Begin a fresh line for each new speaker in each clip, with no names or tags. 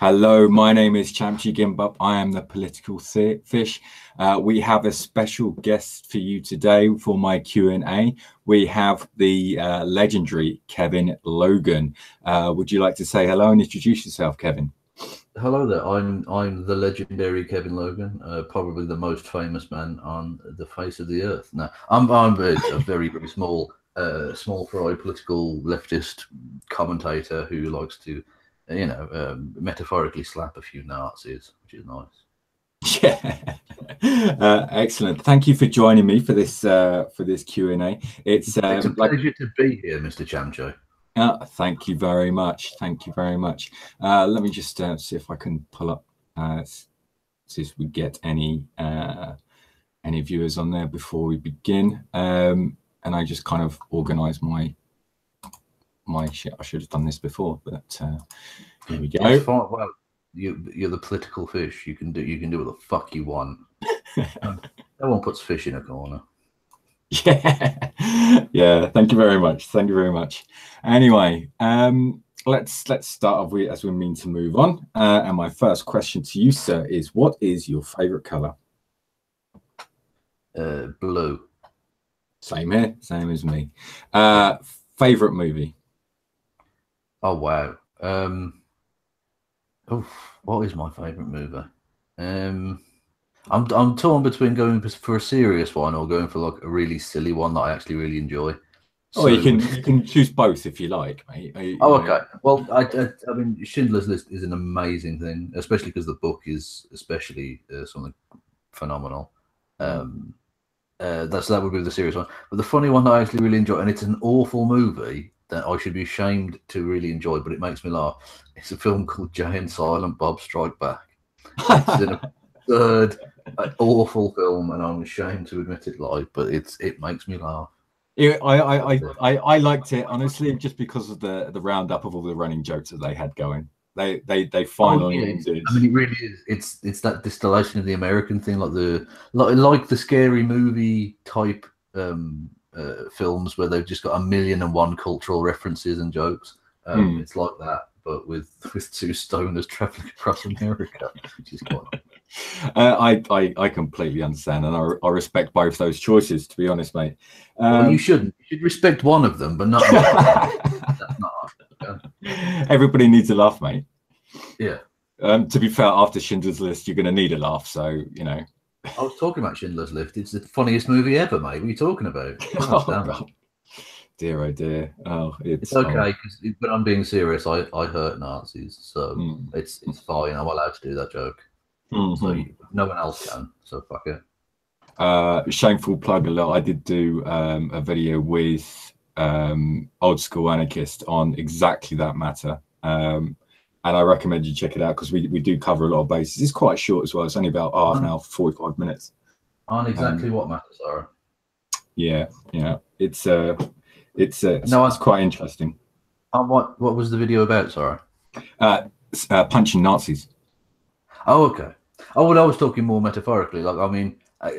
Hello, my name is Chamchi Gimbap. I am the political fish. We have a special guest for you today for my Q&A. We have the legendary Kevin Logan. Would you like to say hello and introduce yourself, Kevin?
Hello there. I'm the legendary Kevin Logan, probably the most famous man on the face of the earth. Now, I'm a very small fry political leftist commentator who likes to, metaphorically slap a few Nazis, which is nice.
Yeah, excellent. Thank you for joining me for this Q&A.
It's a pleasure to be here, Mr. Chamcho.
Thank you very much. Thank you very much. Let me just see if I can pull up, see if we get any viewers on there before we begin. And I just kind of organize my shit. I should have done this before, but here we go.
Well, you're the political fish. You can do what the fuck you want. No one puts fish in a corner.
Yeah. Thank you very much. Thank you very much. Anyway, let's start off with, as we mean to move on. And my first question to you, sir, is what is your favorite color?
Blue.
Same here. Same as me. Favorite movie?
Oh wow. What is my favorite movie? I'm torn between going for a serious one or going for like a really silly one that I actually really enjoy.
Oh, so, you can choose both if you like, mate.
Okay. Well, I mean, Schindler's List is an amazing thing, especially because the book is especially something phenomenal. That would be the serious one. But the funny one that I actually really enjoy, and it's an awful movie that I should be ashamed to really enjoy, but it makes me laugh. It's a film called Jay and Silent Bob Strike Back. It's an absurd, awful film, and I'm ashamed to admit it live, but it makes me laugh.
Yeah, I liked it honestly just because of the roundup of all the running jokes that they had going. They finally did.
I mean, it really is. It's that distillation of the American thing, like the scary movie type films where they've just got 1,000,001 cultural references and jokes. It's like that, but with two stoners traveling across America, which is quite.
I completely understand, and I respect both those choices. To be honest, mate.
Well, you shouldn't. You should respect one of them, but not. That's not.
Everybody needs a laugh, mate.
Yeah.
To be fair, after Schindler's List, you're going to need a laugh. So you know.
I was talking about Schindler's List. It's the funniest movie ever, mate. What are you talking about?
Oh, dear, oh dear. Oh,
it's okay because when I'm being serious, I hurt Nazis, so it's fine. I'm allowed to do that joke. So no one else can. So fuck it.
Shameful plug a lot. I did do a video with Old School Anarchist on exactly that matter. And I recommend you check it out because we do cover a lot of bases. It's quite short as well. It's only about half an hour, 45 minutes.
On exactly what matters, Sarah.
Yeah. It's quite interesting.
What was the video about, Sarah?
Punching Nazis.
Oh, okay. Oh, well, I was talking more metaphorically. Like, I mean, I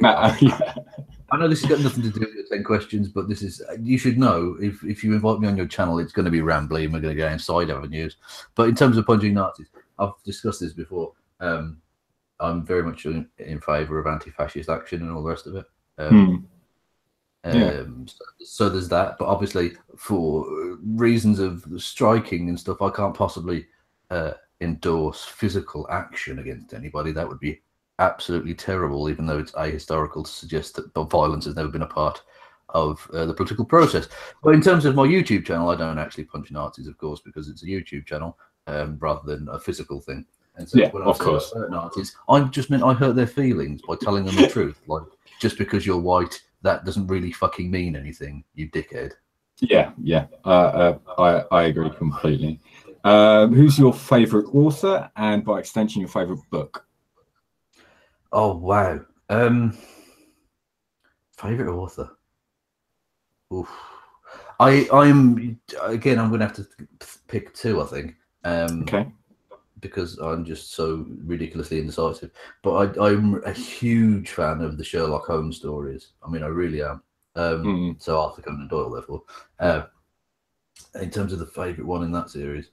know this has got nothing to do with the 10 questions, but this is, you should know, if you invite me on your channel, it's going to be rambly and we're going to go in side avenues. But in terms of punching Nazis, I've discussed this before. I'm very much in favour of anti-fascist action and all the rest of it. So there's that. But obviously, for reasons of striking and stuff, I can't possibly endorse physical action against anybody. That would be absolutely terrible, even though it's ahistorical to suggest that violence has never been a part of the political process. But in terms of my YouTube channel, I don't actually punch Nazis, of course, because it's a YouTube channel rather than a physical thing. And so when I hurt Nazis, I just meant I hurt their feelings by telling them the truth. Like, just because you're white, that doesn't really fucking mean anything, you dickhead.
Yeah. I agree completely. Who's your favourite author, and by extension, your favourite book?
Oh wow. Favorite author. Oof. I'm gonna have to pick two, I think.
Okay.
Because I'm just so ridiculously indecisive. But I'm a huge fan of the Sherlock Holmes stories. I mean, I really am. So Arthur Conan Doyle, therefore. In terms of the favorite one in that series,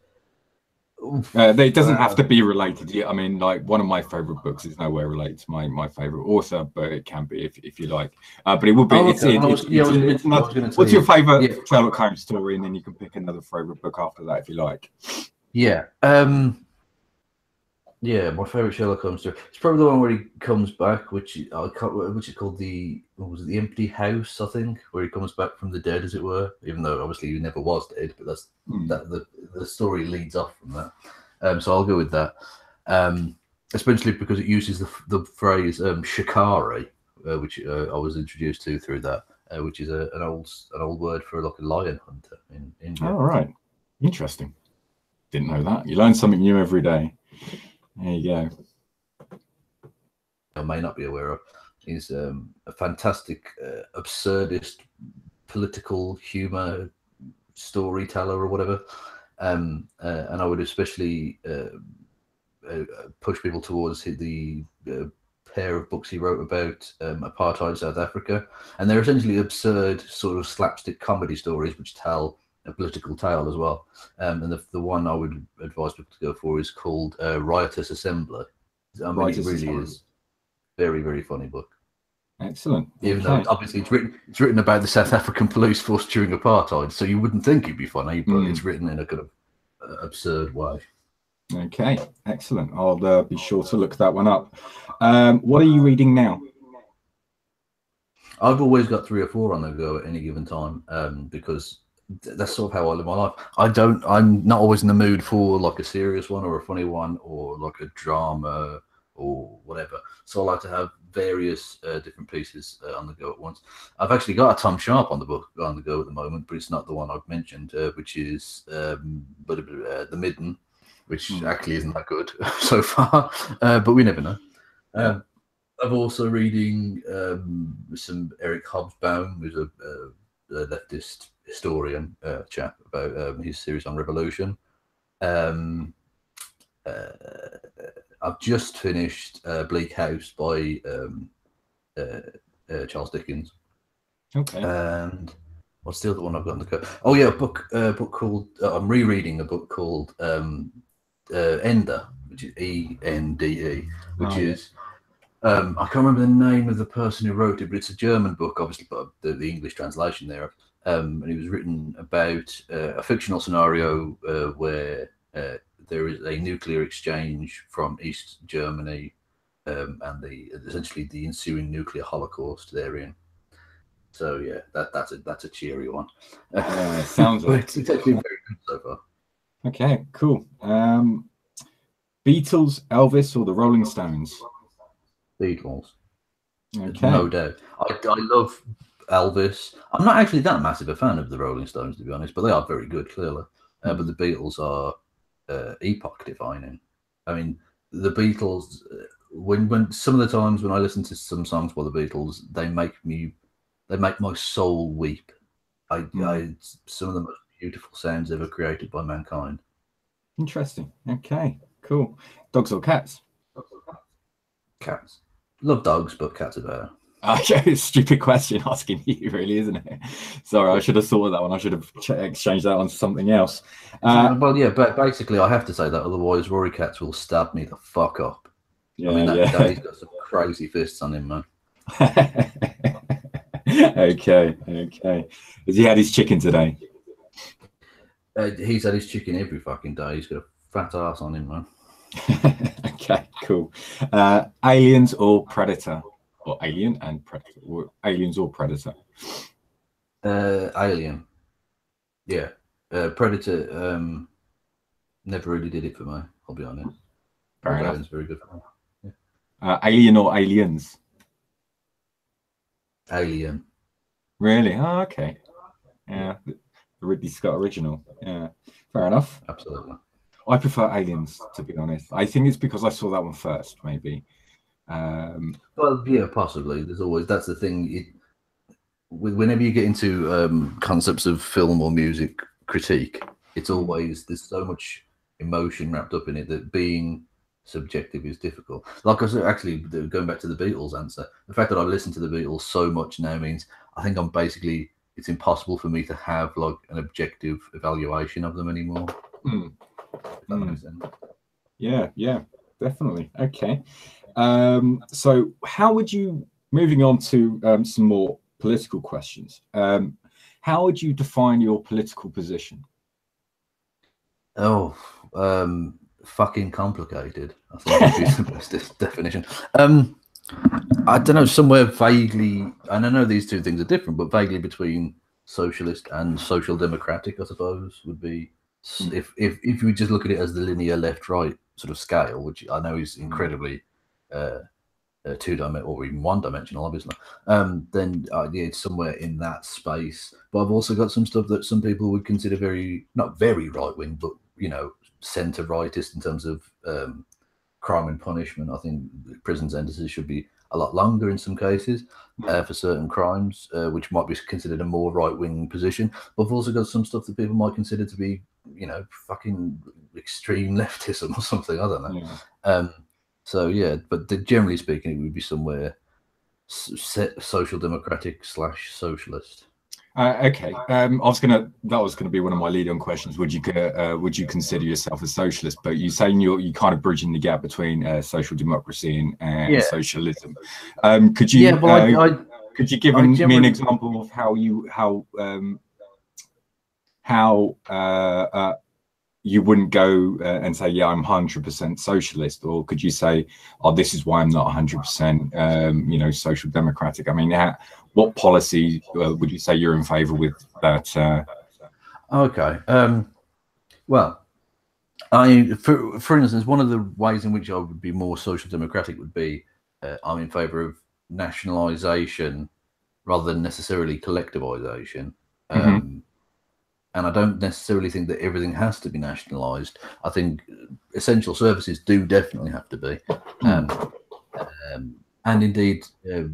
It doesn't have to be related. Yeah, I mean, like one of my favorite books is nowhere related to my favorite author, but it can be if you like. But it would be.
Oh, okay.
What's your favorite Sherlock Holmes story, and then you can pick another favorite book after that if you like.
Yeah. Yeah, my favorite Sherlock Holmes story. It's probably the one where he comes back, which is called the Empty House, I think, where he comes back from the dead, as it were. Even though obviously he never was dead, but that's the story leads off from that. So I'll go with that. Especially because it uses the phrase shikari, which I was introduced to through that, which is an old word for like a lion hunter in India.
Oh, right, interesting. Didn't know that. You learn something new every day. There you go.
I may not be aware of. He's a fantastic, absurdist, political humor storyteller or whatever. And I would especially push people towards the pair of books he wrote about apartheid South Africa. And they're essentially absurd sort of slapstick comedy stories which tell a political tale as well. And the one I would advise people to go for is called Riotous Assembly. I mean, it really is very, very funny book.
Excellent.
Even though obviously it's written about the South African police force during apartheid, so you wouldn't think it'd be funny, but it's written in a kind of absurd way.
Okay, excellent. I'll be sure to look that one up. What are you reading now?
I've always got 3 or 4 on the go at any given time, because that's sort of how I live my life. I'm not always in the mood for like a serious one or a funny one or like a drama or whatever. So I like to have various different pieces on the go at once. I've actually got a Tom Sharp on the go at the moment, but it's not the one I've mentioned, which is The Midden, which actually isn't that good so far, but we never know. I'm also reading some Eric Hobsbawm, who's a leftist historian chap, about his series on revolution. I've just finished Bleak House by Charles Dickens.
Okay.
And what's the other one I've got on the go? Oh yeah, a book called I'm rereading a book called Ender, which is Ende, which is I can't remember the name of the person who wrote it, but it's a German book, obviously, but the English translation there. And it was written about a fictional scenario where there is a nuclear exchange from East Germany and essentially the ensuing nuclear holocaust therein. So yeah, that's a cheery one.
Sounds like
it's actually very good so far.
Okay, cool. Beatles, Elvis, or the Rolling Stones?
Beatles.
Okay.
No doubt. I love Elvis. I'm not actually that massive a fan of the Rolling Stones, to be honest, but they are very good, clearly. But the Beatles are epoch defining. I mean, the Beatles, when some of the times when I listen to some songs by the Beatles, they make my soul weep. Some of the most beautiful sounds ever created by mankind.
Interesting. Okay, cool. Dogs or cats?
Cats. Love dogs, but cats are better.
Okay, stupid question asking you, really, isn't it? Sorry, I should have thought of that one. I should have exchanged that on to something else.
Well, yeah, but basically, I have to say that, otherwise, Rory Katz will stab me the fuck up.
Yeah,
I mean, he's got some crazy fists on him, man.
Okay. Has he had his chicken today?
He's had his chicken every fucking day. He's got a fat ass on him, man.
Okay, cool. Aliens or Predator? Or Alien and Predator? Or Aliens or Predator?
Alien. Yeah. Predator never really did it for me, I'll be honest. Alien's very good for me. Yeah.
Alien or Aliens?
Alien.
Really? Oh, okay. Yeah, the Ridley Scott original. Yeah, fair enough.
Absolutely.
I prefer Aliens, to be honest. I think it's because I saw that one first, maybe.
Well, yeah, possibly. That's the thing. Whenever you get into concepts of film or music critique, it's always, there's so much emotion wrapped up in it that being subjective is difficult. Like I said, actually, going back to the Beatles answer, the fact that I listen to the Beatles so much now means I think it's impossible for me to have like an objective evaluation of them anymore. That makes sense.
Yeah, definitely. Okay. So how would you, moving on to some more political questions, how would you define your political position?
Oh, fucking complicated, I think would be the best definition. I don't know, somewhere vaguely, and I know these two things are different, but vaguely between socialist and social democratic, I suppose, would be, if you just look at it as the linear left-right sort of scale, which I know is incredibly two-dimensional or even one-dimensional, obviously, then yeah, it's somewhere in that space. But I've also got some stuff that some people would consider not very right-wing, but, you know, centre-rightist in terms of crime and punishment. I think prison sentences should be a lot longer in some cases for certain crimes, which might be considered a more right-wing position. But I've also got some stuff that people might consider to be, you know, fucking extreme leftism or something. I don't know.
Yeah.
So yeah, but generally speaking, it would be somewhere social democratic / socialist.
Okay. That was gonna be one of my lead-on questions. Would you consider yourself a socialist? But you're saying you're kind of bridging the gap between social democracy and socialism. Could you could you give me an example of how you wouldn't go and say, yeah, I'm 100% socialist, or could you say, oh, this is why I'm not 100% you know, social democratic? I mean, what policy would you say you're in favor with that?
Okay. Well, for instance, one of the ways in which I would be more social democratic would be I'm in favor of nationalisation rather than necessarily collectivisation. And I don't necessarily think that everything has to be nationalised. I think essential services do definitely have to be. And indeed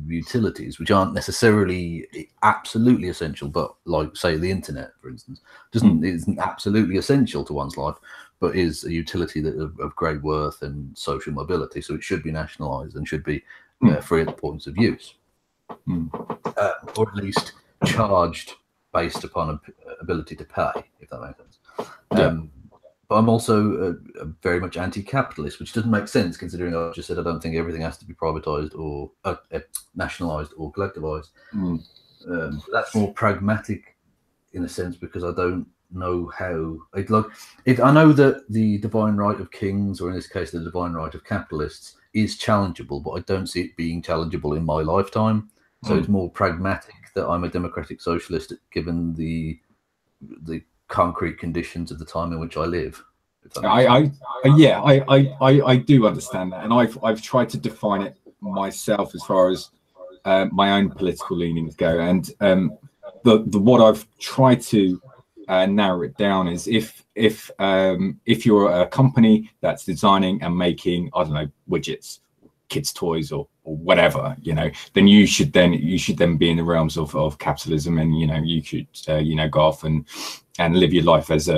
utilities, which aren't necessarily absolutely essential, but like, say, the internet, for instance, isn't absolutely essential to one's life, but is a utility that of great worth and social mobility. So it should be nationalised and should be free at the points of use, or at least charged based upon ability to pay, if that makes sense. But I'm also very much anti-capitalist, which doesn't make sense considering I just said I don't think everything has to be privatised or nationalised or collectivised. That's more pragmatic in a sense, because I don't know how. I know that the divine right of kings, or in this case the divine right of capitalists, is challengeable, but I don't see it being challengeable in my lifetime. So it's more pragmatic that I'm a democratic socialist, given the concrete conditions of the time in which I live.
I do understand that, and I've tried to define it myself as far as my own political leanings go, and the what I've tried to narrow it down is if you're a company that's designing and making, I don't know, widgets, kids' toys, or whatever, you know, then you should then be in the realms of capitalism, and you know, you could you know, go off and live your life as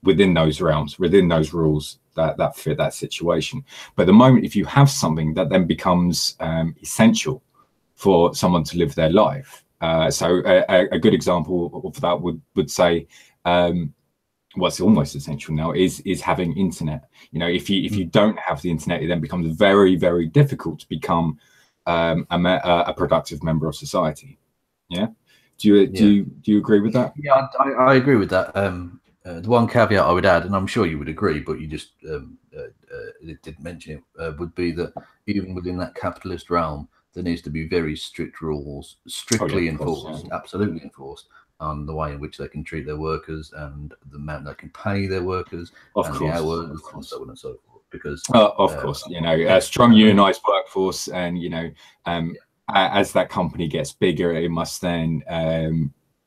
within those realms, within those rules that fit that situation. But the moment if you have something that then becomes essential for someone to live their life, so a good example of that would say, what's almost essential now is having internet. You know, if you don't have the internet, it then becomes very, very difficult to become a productive member of society. Yeah. Do you agree with that?
Yeah, I agree with that. The one caveat I would add, and I'm sure you would agree, but you just didn't mention it, would be that even within that capitalist realm, there needs to be very strict rules, strictly enforced, absolutely enforced, on the way in which they can treat their workers and the amount they can pay their workers, the hours, and so on and so forth. Because
of course, you know, a strong unionized workforce, and you know, as that company gets bigger, it must then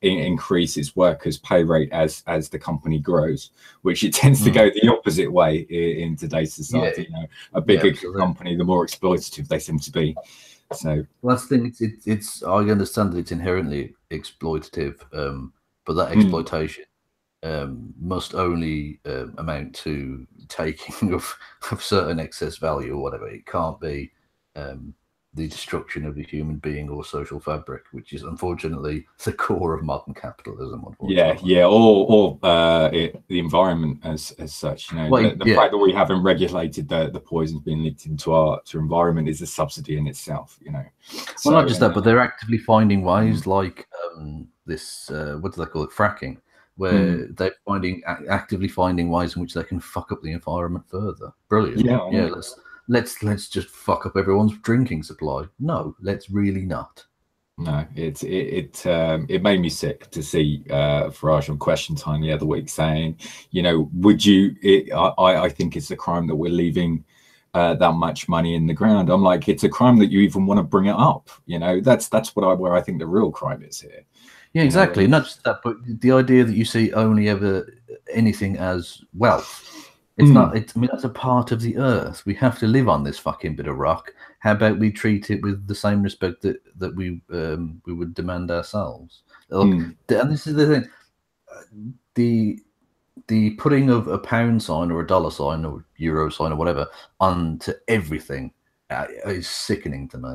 increase its workers' pay rate as the company grows, which it tends to go the opposite way in today's society. You know, a bigger company, the more exploitative they seem to be. So
well, that's the thing. It's I understand that it's inherently exploitative, but that exploitation must only amount to taking of certain excess value or whatever. It can't be the destruction of the human being or social fabric, which is unfortunately the core of modern capitalism.
Yeah, or the environment as such. You know,
well,
the fact that we haven't regulated the poisons being leaked into our environment is a subsidy in itself. You know,
well, not just that, but they're actively finding ways like this. What do they call it? Fracking, where they're actively finding ways in which they can fuck up the environment further. Brilliant. Yeah. Let's just fuck up everyone's drinking supply. No, let's really not.
No, it made me sick to see Farage on Question Time the other week saying, you know, would you? I think it's a crime that we're leaving that much money in the ground. I'm like, it's a crime that you even want to bring it up. You know, that's where I think the real crime is here.
Yeah, exactly. You know? Not just that, but the idea that you see only ever anything as wealth. It's not. I mean, that's a part of the earth. We have to live on this fucking bit of rock. How about we treat it with the same respect that we would demand ourselves? And this is the thing: the putting of a pound sign or a dollar sign or euro sign or whatever onto everything is sickening to me.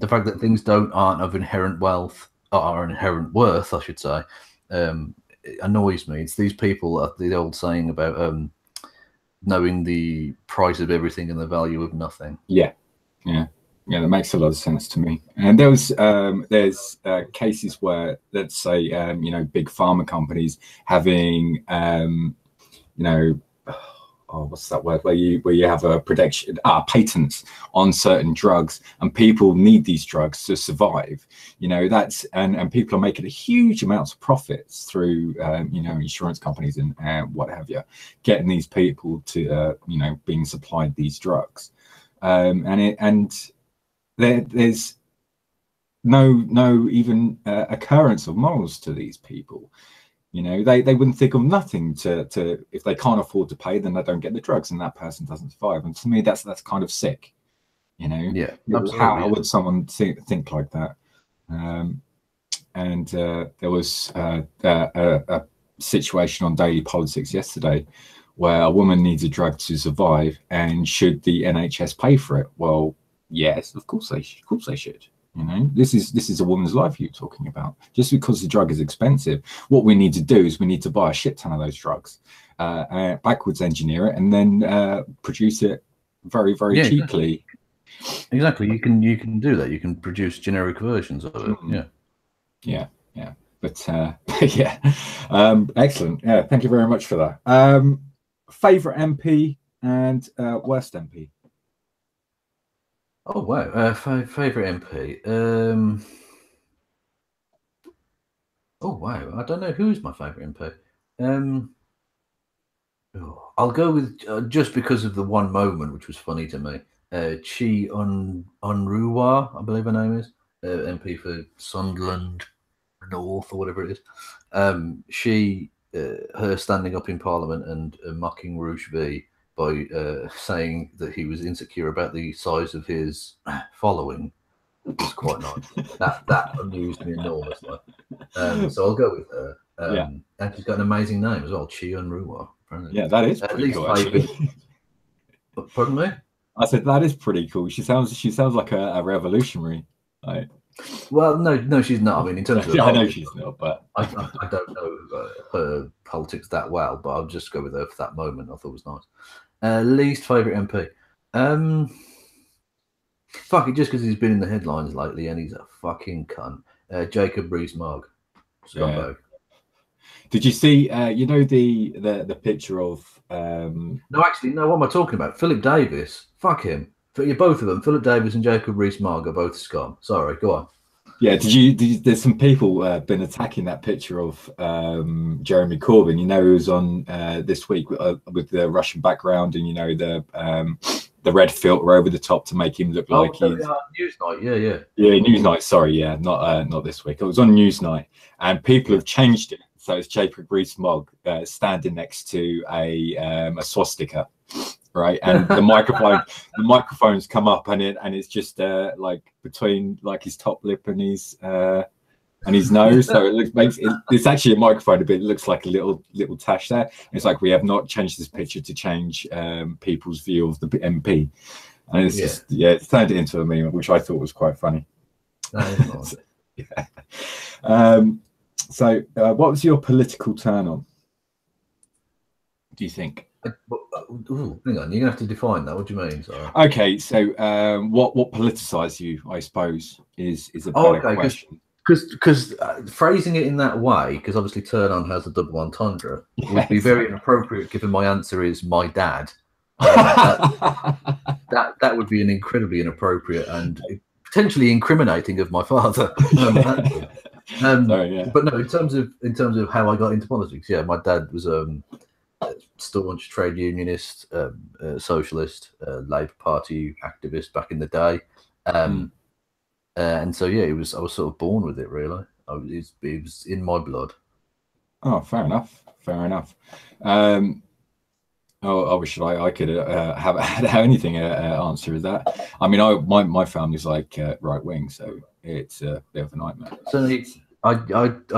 The fact that things aren't of inherent wealth or inherent worth, I should say, it annoys me. It's these people, the old saying about knowing the price of everything and the value of nothing.
Yeah, that makes a lot of sense to me. And there's cases where, let's say, you know, big pharma companies having, you know, what's that word, where you have a patents on certain drugs, and people need these drugs to survive. You know, that's and people are making a huge amounts of profits through you know, insurance companies and what have you, getting these people to you know, being supplied these drugs, and there's no even occurrence of morals to these people. You know, they wouldn't think of nothing to if they can't afford to pay, then they don't get the drugs, and that person doesn't survive. And to me, that's kind of sick. You know,
yeah.
How would someone think like that? And there was a situation on Daily Politics yesterday where a woman needs a drug to survive, and should the NHS pay for it? Well, yes, of course they should. You know, this is a woman's life you're talking about. Just because the drug is expensive, what we need to do is we need to buy a shit ton of those drugs, backwards engineer it, and then produce it very cheaply.
Exactly. You can do that. You can produce generic versions of it.
Yeah. But yeah, excellent. Yeah, thank you very much for that. Favorite MP and worst MP.
Oh wow, favorite MP. Oh wow, I don't know who's my favorite MP. I'll go with just because of the one moment which was funny to me. Chi Onruwa, I believe her name is, MP for Sunderland North or whatever it is. She, her standing up in Parliament and mocking Roosh V by saying that he was insecure about the size of his following was quite nice. That amused me enormously. So I'll go with her. And she's got an amazing name as well, Chi Onruwa.
Yeah, that is pretty cool. Actually.
Pardon me?
I said that is pretty cool. She sounds like a revolutionary. Right?
Well, no, she's not. I mean, in terms of
I know she's not, but
I don't know her politics that well. But I'll just go with her for that moment. I thought it was nice. Least favorite MP. Fuck it, just because he's been in the headlines lately and he's a fucking cunt. Jacob Rees-Mogg, scumbag.
Yeah. Did you see? You know the picture of?
No, actually, no. What am I talking about? Philip Davis. Fuck him. Both of them, Philip Davis and Jacob Rees-Mogg, are both scum. Sorry, go on.
Yeah, did you there's some people been attacking that picture of Jeremy Corbyn. You know, who's on this week with the Russian background, and you know the red filter over the top to make him look like he's
Newsnight. Yeah,
Newsnight. Sorry, yeah, not this week. It was on Newsnight, and people have changed it. So it's Jacob Rees-Mogg standing next to a swastika, right? And the microphones come up, and it's just like between like his top lip and his nose. So it's actually a microphone, but it looks like a little tash there. And it's like, we have not changed this picture to change people's view of the MP. And it's just, yeah, it's turned it into a meme, which I thought was quite funny.
That is nice.
Yeah. So what was your political turn on, do you think?
Ooh, hang on, you're gonna have to define that. What do you mean? Sorry.
Okay, so what politicized you, I suppose, is a better question.
Because phrasing it in that way, because obviously turn on has a double entendre, would be very inappropriate given my answer is my dad. That would be an incredibly inappropriate and potentially incriminating of my father.
Sorry, yeah.
But no, in terms of how I got into politics, yeah, my dad was a staunch trade unionist, socialist, Labour Party activist back in the day. And so yeah, I was sort of born with it, really. It was in my blood.
Oh, fair enough. Fair enough. I wish I could have anything answer with that. I mean, my family's like right wing, so it's a bit of a nightmare.
So I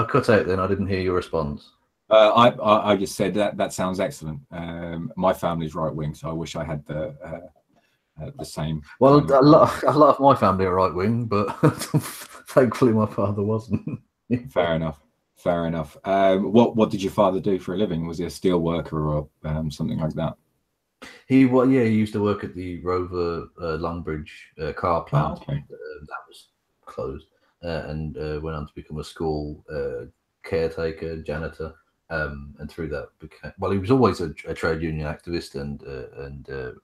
cut out then. I didn't hear your response.
I just said that sounds excellent. My family's right wing, so I wish I had the same.
Well, a lot of my family are right wing, but thankfully my father wasn't.
Fair enough. Fair enough. What did your father do for a living? Was he a steel worker or something like that?
He used to work at the Rover Longbridge car plant.
Oh, okay.
That was closed, and went on to become a school caretaker, janitor, and through that became. Well, he was always a trade union activist and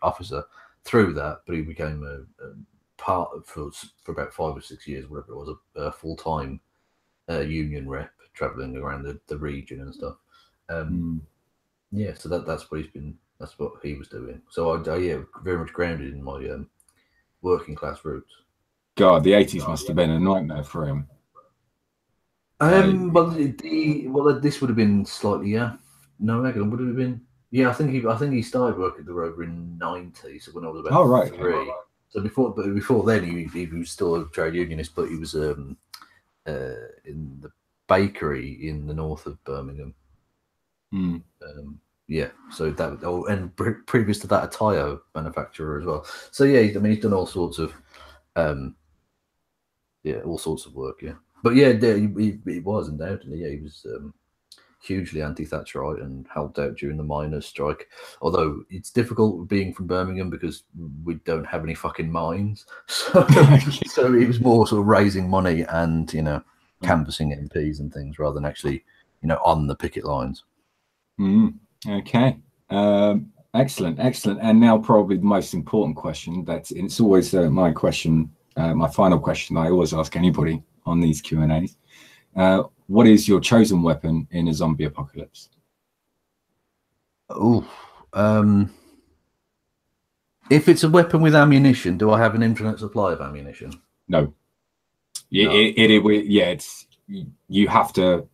officer through that, but he became a part of, for about 5 or 6 years, whatever it was, a full-time union rep, traveling around the region and stuff. Yeah, so that's what he was doing. So I very much grounded in my working class roots.
God, the 80s must have been a nightmare for him.
Well, this would have been slightly no, hang on, would it have been? Yeah, I think he started work at the Rover in '90, so when I was about 3. So before then he was still a trade unionist, but he was in the bakery in the north of Birmingham. Yeah, so that and previous to that, a tyre manufacturer as well. So yeah, I mean he's done all sorts of work. Yeah, but yeah, he was undoubtedly. Yeah, he was hugely anti-Thatcherite and helped out during the miners' strike. Although it's difficult being from Birmingham because we don't have any fucking mines, so he was more sort of raising money and canvassing MPs and things rather than actually on the picket lines.
Okay. Excellent. And now probably the most important question. It's always my question, my final question I always ask anybody on these Q&As. What is your chosen weapon in a zombie apocalypse?
Oh, if it's a weapon with ammunition, do I have an infinite supply of ammunition?
No. It's you have to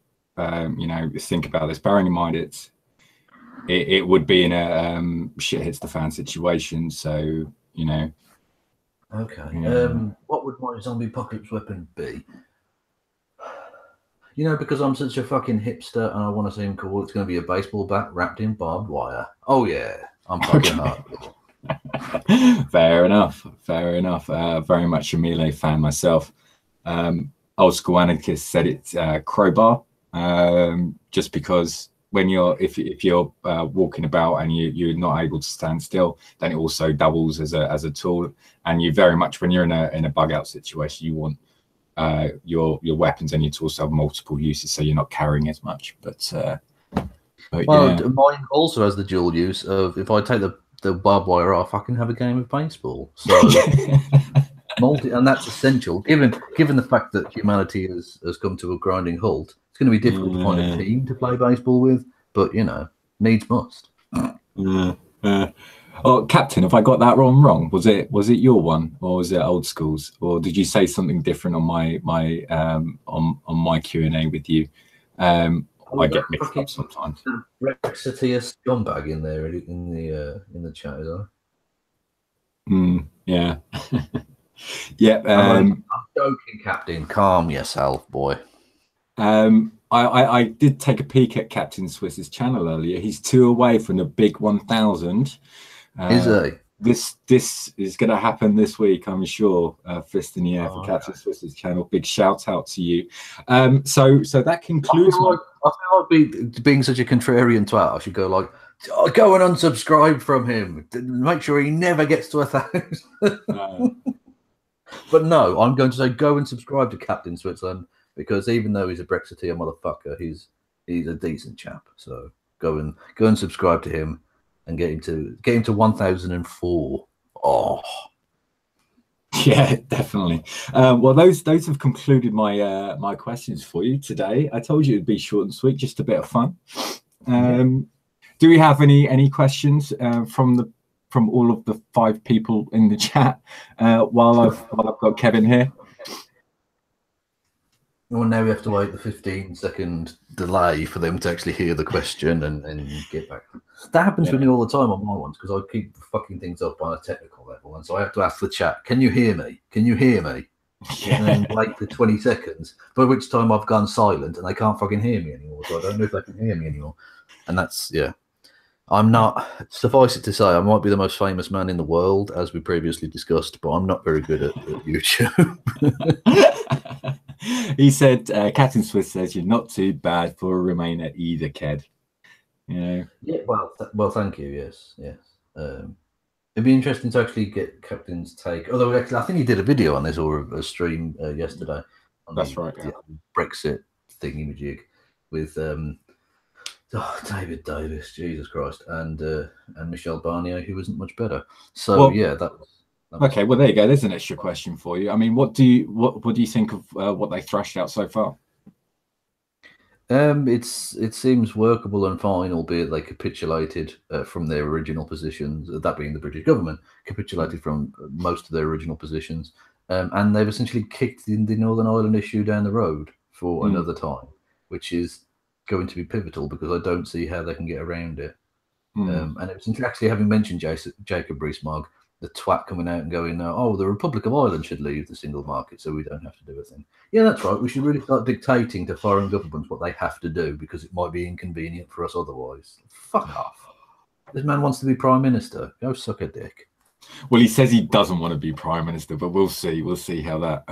think about this. Bearing in mind it would be in a shit hits the fan situation. So
Okay. What would my zombie apocalypse weapon be? Because I'm such a fucking hipster and I want to seem cool, it's going to be a baseball bat wrapped in barbed wire. Oh yeah, I'm fucking hardcore.
Fair enough. Very much a Melee fan myself. Old school anarchist said it's crowbar, just because when if you're walking about and you're not able to stand still, then it also doubles as a tool. And you very much, when you're in a bug out situation, you want your weapons and your tools to have multiple uses, so you're not carrying as much. But
mine also has the dual use of if I take the barbed wire off, I can have a game of baseball. So and that's essential given the fact that humanity has come to a grinding halt. It's going to be difficult to find a team to play baseball with, but needs must.
Oh, Captain, have I got that wrong? Was it your one, or was it old schools, or did you say something different on my Q&A with you? I get mixed up sometimes.
Brexiteer scumbag in there in the chat, is
Yeah. Yeah.
I'm joking, Captain. Calm yourself, boy.
I did take a peek at Captain Swiss's channel earlier. He's 2 away from the big 1,000.
Is he?
this is going to happen this week, I'm sure. Fist in the air for Captain Swiss's channel. Big shout out to you. So that concludes.
I feel like being such a contrarian twat, I should go like, oh, go and unsubscribe from him. Make sure he never gets to 1,000. But no, I'm going to say go and subscribe to Captain Switzerland, because even though he's a Brexiteer motherfucker, he's a decent chap. So go and subscribe to him and get him to 1,004. Oh,
yeah, definitely. Well, those have concluded my my questions for you today. I told you it'd be short and sweet, just a bit of fun. Do we have any questions from all of the 5 people in the chat while I've got Kevin here?
Well, now we have to wait the 15-second delay for them to actually hear the question and get back. That happens with me all the time on my ones, because I keep fucking things up on a technical level, and so I have to ask the chat, "Can you hear me? Can you hear me?" And then wait for 20 seconds, by which time I've gone silent and they can't fucking hear me anymore. So I don't know if they can hear me anymore. And that's, yeah. I'm not, suffice it to say, I might be the most famous man in the world, as we previously discussed, but I'm not very good at YouTube.
He said, Captain Swiss says you're not too bad for a Remainer either, Ked. Yeah.
Yeah. Well, thank you. Yes. It'd be interesting to actually get Captain's take. Although actually, I think he did a video on this or a stream yesterday.
That's right. Yeah.
Brexit thingy-majig with David Davis, Jesus Christ, and Michelle Barnier, who isn't much better. So well, yeah, that was
okay. Well, there you go. There's an extra question for you. I mean, what do you think of what they thrashed out so far?
It seems workable and fine, albeit they capitulated from their original positions. That being the British government capitulated from most of their original positions, and they've essentially kicked the Northern Ireland issue down the road for another time, which is going to be pivotal, because I don't see how they can get around it. And it was actually, having mentioned Jacob Rees-Mogg, the twat coming out and going, "Oh, the Republic of Ireland should leave the single market, so we don't have to do a thing." Yeah, that's right. We should really start dictating to foreign governments what they have to do, because it might be inconvenient for us otherwise. Fuck off. This man wants to be prime minister. Go suck a dick.
Well, he says he doesn't want to be prime minister, but we'll see. We'll see how that.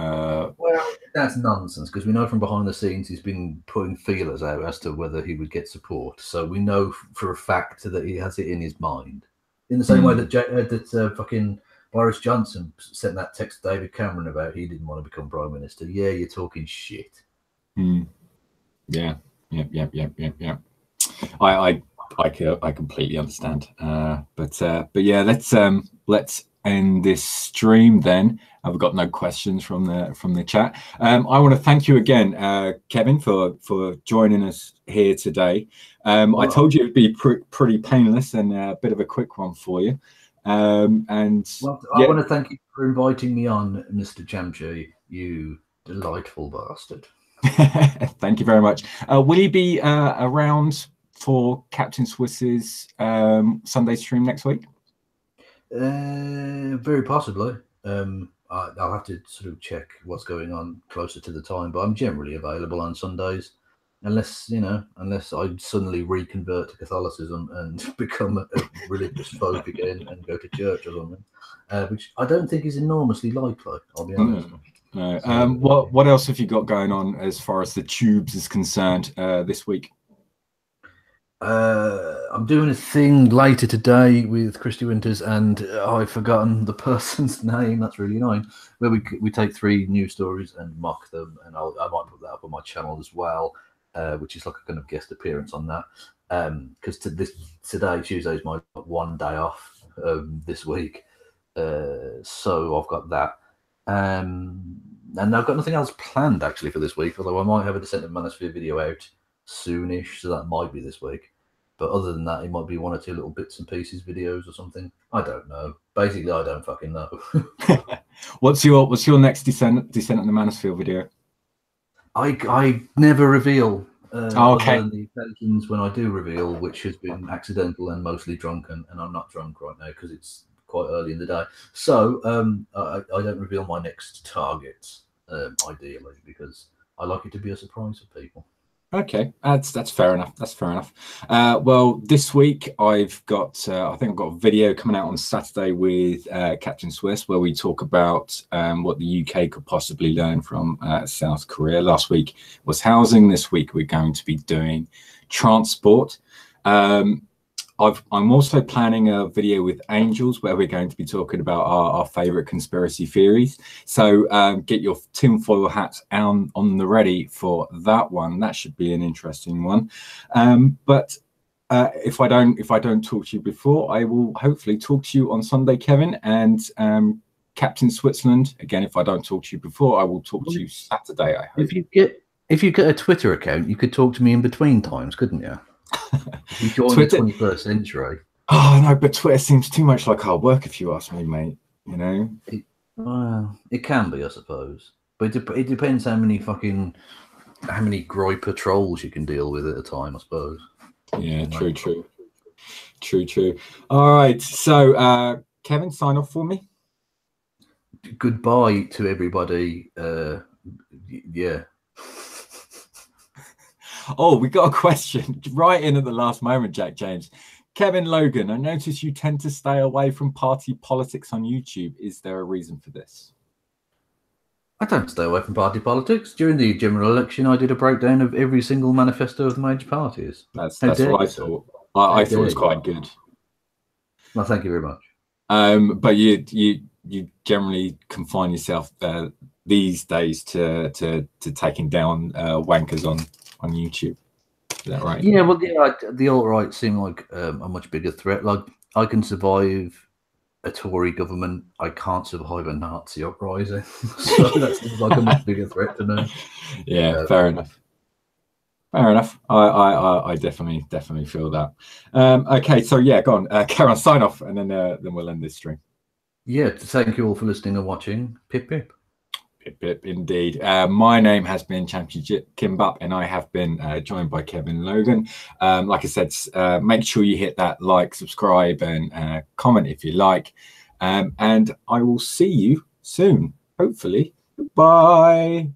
Well, that's nonsense, because we know from behind the scenes he's been putting feelers out as to whether he would get support. So we know for a fact that he has it in his mind. In the same way that fucking Boris Johnson sent that text to David Cameron about he didn't want to become prime minister. Yeah, you're talking shit.
Yeah. I completely understand. But yeah, let's end this stream then. I've got no questions from the chat. I want to thank you again, Kevin, for joining us here today. I told you it'd be pretty painless and a bit of a quick one for you. I want
to thank you for inviting me on, Mr. Jamji, you delightful bastard.
Thank you very much. Will you be around for Captain Swiss's Sunday stream next week?
Very possibly. I'll have to sort of check what's going on closer to the time, but I'm generally available on Sundays, unless I suddenly reconvert to Catholicism and become a religious phobe again and go to church or something, which I don't think is enormously likely, I'll be honest.
No. What else have you got going on as far as the tubes is concerned this week?
I'm doing a thing later today with Christy Winters, and I've forgotten the person's name. That's really annoying. Where we take 3 news stories and mock them, and I might put that up on my channel as well, which is like a kind of guest appearance on that. Because today, Tuesday, is my 1 day off this week, so I've got that. And I've got nothing else planned actually for this week, although I might have a Descent of Manosphere video out soonish, so that might be this week. But other than that, it might be 1 or 2 little bits and pieces videos or something. I don't know. Basically, I don't fucking know.
What's your next Descent of the Manosphere video?
I never reveal.
Okay.
Other than the occasions when I do reveal, which has been accidental and mostly drunken, and I'm not drunk right now because it's quite early in the day. So I don't reveal my next targets, ideally, because I like it to be a surprise for people.
Okay, that's fair enough. That's fair enough. Well, this week I've got I think I've got a video coming out on Saturday with Captain Swiss where we talk about what the UK could possibly learn from South Korea. Last week was housing. This week we're going to be doing transport. I'm also planning a video with Angels where we're going to be talking about our favorite conspiracy theories. So get your tinfoil hats on the ready for that one. That should be an interesting one. But if I don't talk to you before, I will hopefully talk to you on Sunday, Kevin, and Captain Switzerland. Again, if I don't talk to you before, I will talk to you Saturday, I hope.
If you get a Twitter account, you could talk to me in between times, couldn't you? You join
Twitter,
the 21st century.
Oh no, but Twitter seems too much like hard work if you ask me, mate. You know,
Well, it can be, I suppose, but it depends how many griper trolls you can deal with at a time, I suppose.
Yeah, true. All right, so Kevin, sign off for me.
Goodbye to everybody. Yeah.
Oh, we got a question right in at the last moment, Jack James. Kevin Logan, I notice you tend to stay away from party politics on YouTube. Is there a reason for this?
I don't stay away from party politics. During the general election, I did a breakdown of every single manifesto of the major parties.
That's what I thought. I thought it was quite good.
Well, thank you very much.
But you generally confine yourself these days to taking down wankers on YouTube. Is that right?
Yeah, well, the alt-right seem like a much bigger threat. Like, I can survive a Tory government. I can't survive a Nazi uprising. So that seems like a much bigger threat to me.
Yeah, fair enough. Fair enough. I definitely feel that. Okay, so yeah, go on. Karen, sign off, and then we'll end this stream.
Yeah, thank you all for listening and watching. Pip pip.
Pip pip, indeed. My name has been Championship Kimbap, and I have been joined by Kevin Logan. Like I said, make sure you hit that like, subscribe, and comment if you like. And I will see you soon, hopefully. Goodbye.